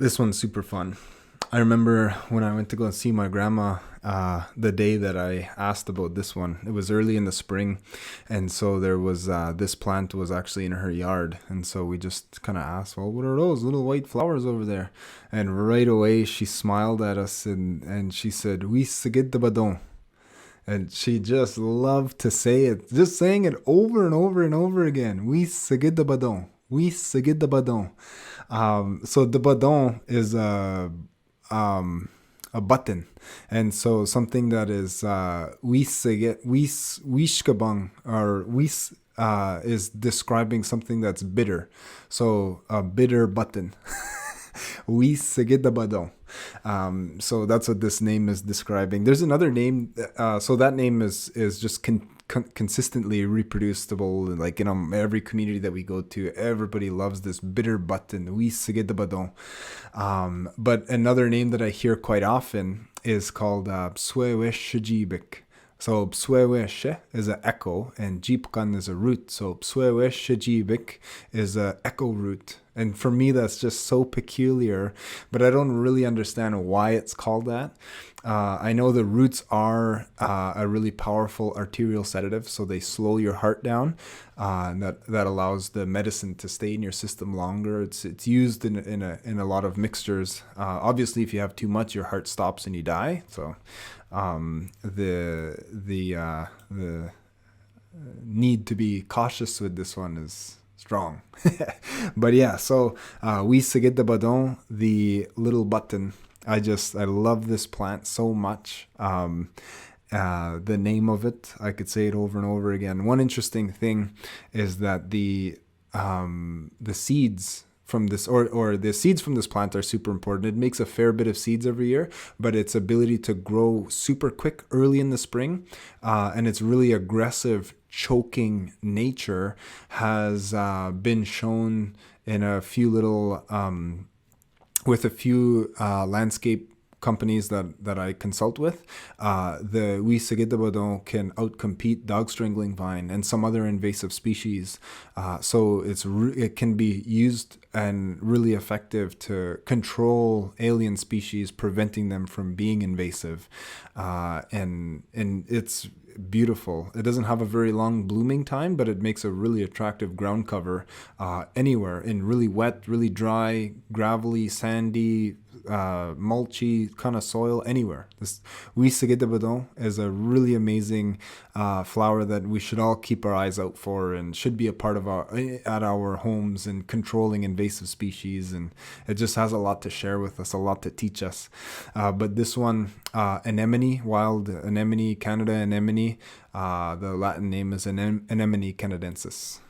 This one's super fun. I remember when I went to go see my grandma, the day that I asked about this one. It was early in the spring, and so there was this plant was actually in her yard, and so we just kind of asked, "Well, what are those little white flowers over there?" And right away she smiled at us and she said, "Wiisagidabadonh." And she just loved to say it, just saying it over and over and over again. Wiisagidabadonh. Wiisagidabadonh. So the badon is a button, and so something that is wiishkabang or wiis is describing something that's bitter. So a bitter button. Wiisagidabadonh. So that's what this name is describing. There's another name. So that name is just consistently reproducible. Like in every community that we go to, everybody loves this bitter button. Wiisagidabadonh. But another name that I hear quite often is called Psweweshijiibik. So Psweweshi is an echo and Jiibik is a root. So Psweweshijiibik is a echo root. And for me, that's just so peculiar, but I don't really understand why it's called that. I know the roots are a really powerful arterial sedative, so they slow your heart down. And that allows the medicine to stay in your system longer. It's used in a lot of mixtures. Obviously, if you have too much, your heart stops and you die. So the need to be cautious with this one is strong. But yeah, so Wiisagidabadonh, the little button. I love this plant so much. The name of it, I could say it over and over again. One interesting thing is that the seeds from this or the seeds from this plant are super important. It makes a fair bit of seeds every year, but its ability to grow super quick early in the spring and its really aggressive choking nature has been shown in a few little with a few landscape companies that I consult with. The Wiisagidabadonh can outcompete Dog Strangling Vine and some other invasive species. So it can be used and really effective to control alien species, preventing them from being invasive. And it's beautiful. It doesn't have a very long blooming time, but it makes a really attractive ground cover anywhere in really wet, really dry, gravelly, sandy, mulchy kind of soil, anywhere. This Wiisagidabadonh is a really amazing flower that we should all keep our eyes out for and should be a part of our homes and controlling invasive species. And it just has a lot to share with us, a lot to teach us. But this one, anemone, wild anemone, Canada anemone, the Latin name is Anemone canadensis.